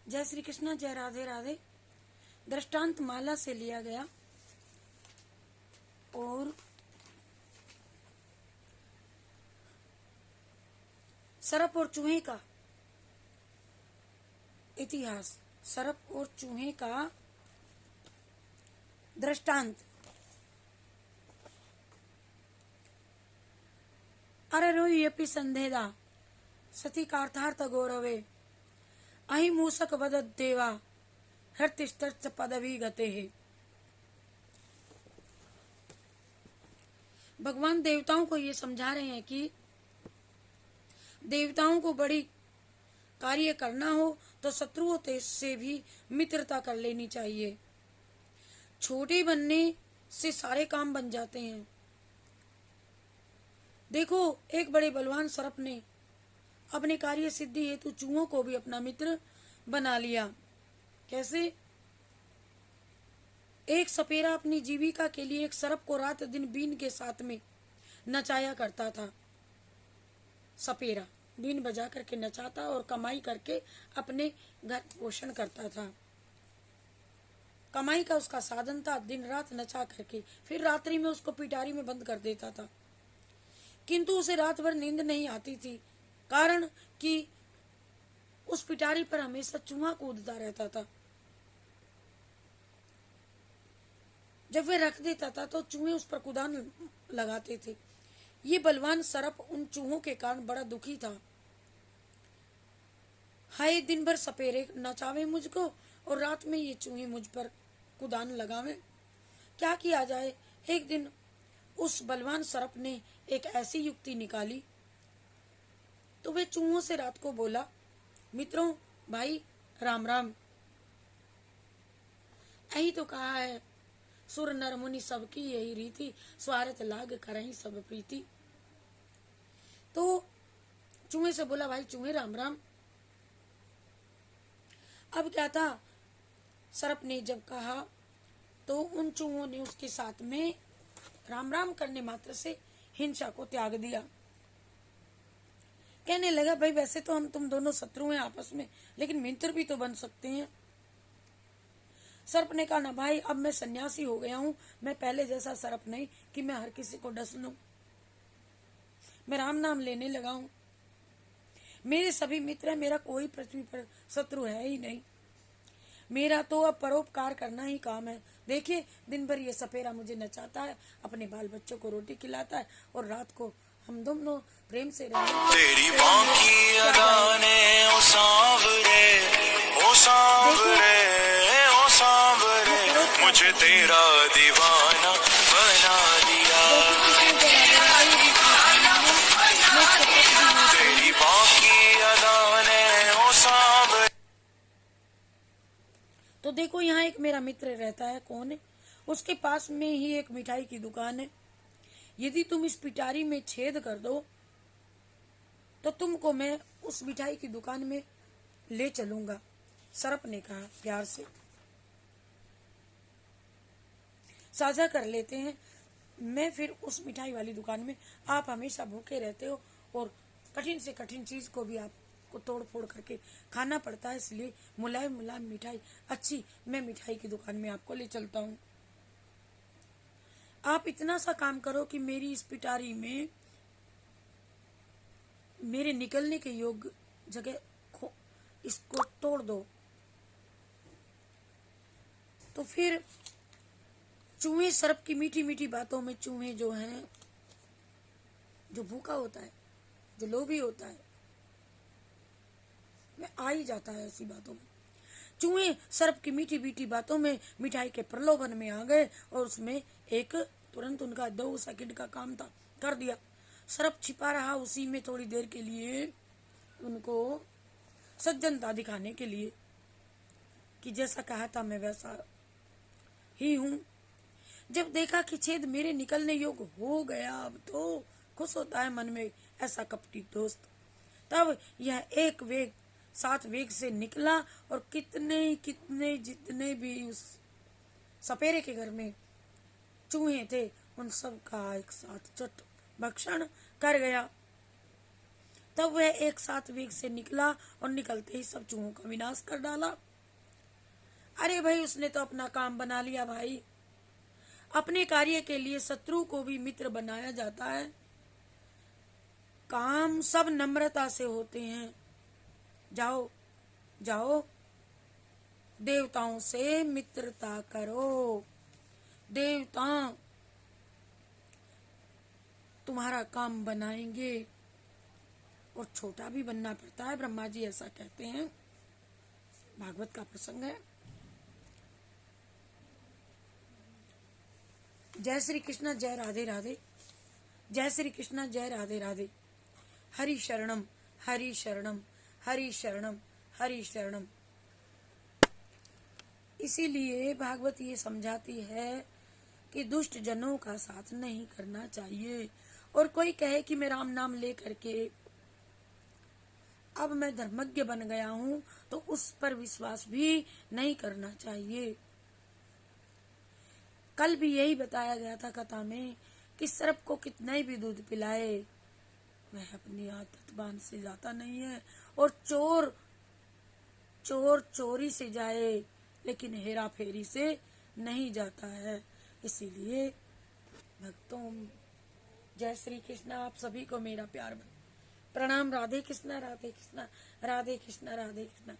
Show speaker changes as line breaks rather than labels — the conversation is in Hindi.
जय श्री कृष्ण, जय राधे राधे। दृष्टांत माला से लिया गया और सर्प और चूहे का इतिहास, सर्प और चूहे का दृष्टांत। अररोह्यपि संधेदा सती कार्तार्थ गौरवे अहि मूसक वदद्देवा हृतिष्ठश्च पदवी गते है। भगवान देवताओं को ये समझा रहे हैं कि देवताओं को बड़ी कार्य करना हो तो शत्रुओं से भी मित्रता कर लेनी चाहिए। छोटे बनने से सारे काम बन जाते हैं। देखो, एक बड़े बलवान सर्प ने अपने कार्य सिद्धि हेतु चूहों को भी अपना मित्र बना लिया। कैसे? एक सपेरा अपनी जीविका के लिए एक सर्प को रात दिन बीन के साथ में नचाया करता था। सपेरा बीन बजा करके नचाता और कमाई करके अपने घर पोषण करता था। कमाई का उसका साधन था। दिन रात नचा करके फिर रात्रि में उसको पिटारी में बंद कर देता था, किंतु उसे रात भर नींद नहीं आती थी, कारण कि उस पिटारी पर हमेशा चूहा कूदता रहता था। जब वह रख देता था तो चूहे उस पर कुदान लगाते थे। ये बलवान सर्प उन चूहों के कारण बड़ा दुखी था। हाय, दिन भर सपेरे नचावे मुझको और रात में ये चूहे मुझ पर कुदान लगावे, क्या किया जाए। एक दिन उस बलवान सर्प ने एक ऐसी युक्ति निकाली तो वे चूहों से रात को बोला, मित्रों, भाई, राम राम। यही तो कहा है, सुर नर मुनि सबकी यही रीति, स्वार्थ लाग करहीं सब प्रीति। तो चूहे से बोला, भाई चूहे राम राम। अब क्या था, सर्प ने जब कहा तो उन चूहों ने उसके साथ में राम राम करने मात्र से हिंसा को त्याग दिया। कहने लगा, भाई वैसे तो हम तुम दोनों शत्रु हैं आपस में, लेकिन मित्र भी तो बन सकते हैं। सर्प ने कहा, ना भाई, अब मैं सन्यासी हो गया हूं, मैं पहले जैसा सर्प नहीं कि मैं हर किसी को डस लूं। मैं राम नाम लेने लगा हूं। मेरे सभी मित्र हैं, मेरा कोई पृथ्वी पर शत्रु है ही नहीं। मेरा तो अब परोपकार करना ही काम है। देखिए, दिन भर ये सपेरा मुझे नचाता है, अपने बाल बच्चों को रोटी खिलाता है और रात को हम दोनों प्रेम से रहते।
तेरी बाकी अदाने ओ सांवरे, ओ सांवरे, ओ सांवरे, मुझे तेरा दीवाना बना दिया। तेरी बाकी अदाने ओ सांवरे।
तो देखो, यहाँ एक मेरा मित्र रहता है। कौन है? उसके पास में ही एक मिठाई की दुकान है। यदि तुम इस पिटारी में छेद कर दो तो तुमको मैं उस मिठाई की दुकान में ले चलूंगा। सर्प ने कहा, प्यार से साझा कर लेते हैं। मैं फिर उस मिठाई वाली दुकान में, आप हमेशा भूखे रहते हो और कठिन से कठिन चीज को भी आपको तोड़ फोड़ करके खाना पड़ता है, इसलिए मुलायम मुलायम मिठाई अच्छी, मैं मिठाई की दुकान में आपको ले चलता हूँ। आप इतना सा काम करो कि मेरी इस पिटारी में मेरे निकलने के योग्य जगह इसको तोड़ दो। तो फिर चूहे सर्प की मीठी मीठी बातों में, चूहे जो हैं, जो भूखा होता है, जो लोभी होता है, वह आ ही जाता है ऐसी बातों में। चूहे सर्प की मीठी मीठी बातों में मिठाई के प्रलोभन में आ गए और उसमें एक तुरंत उनका 2 सेकंड का काम था, कर दिया। सर्प छिपा रहा उसी में थोड़ी देर के लिए, उनको सज्जनता दिखाने के लिए कि जैसा कहा था मैं वैसा ही हूं। जब देखा कि छेद मेरे निकलने योग्य हो गया, अब तो खुश होता है मन में ऐसा कपटी दोस्त। तब यह एक वेग 7 वेग से निकला और कितने जितने भी उस सपेरे के घर में चूहे थे, उन सब का एक साथ चट भक्षण कर गया। तब वह एक साथ वेग से निकला और निकलते ही सब चूहों का विनाश कर डाला। अरे भाई, उसने तो अपना काम बना लिया भाई। अपने कार्य के लिए शत्रु को भी मित्र बनाया जाता है। काम सब नम्रता से होते हैं। जाओ जाओ, देवताओं से मित्रता करो। देवता तुम्हारा काम बनाएंगे। और छोटा भी बनना पड़ता है, ब्रह्मा जी ऐसा कहते हैं। भागवत का प्रसंग है। जय श्री कृष्ण, जय राधे राधे। जय श्री कृष्ण, जय राधे राधे। हरि शरणम हरि शरणम हरि शरणम हरि शरणम। इसीलिए भागवत ये समझाती है कि दुष्ट जनों का साथ नहीं करना चाहिए। और कोई कहे कि मैं राम नाम ले करके अब मैं धर्मज्ञ बन गया हूं, तो उस पर विश्वास भी नहीं करना चाहिए। कल भी यही बताया गया था कथा में कि सर्प को कितना भी दूध पिलाए वह अपनी आदत बांध से जाता नहीं है। और चोर चोरी से जाए लेकिन हेरा फेरी से नहीं जाता है। इसीलिए भक्तों, जय श्री कृष्ण। आप सभी को मेरा प्यार प्रणाम। राधे कृष्ण राधे कृष्ण राधे कृष्ण राधे कृष्ण।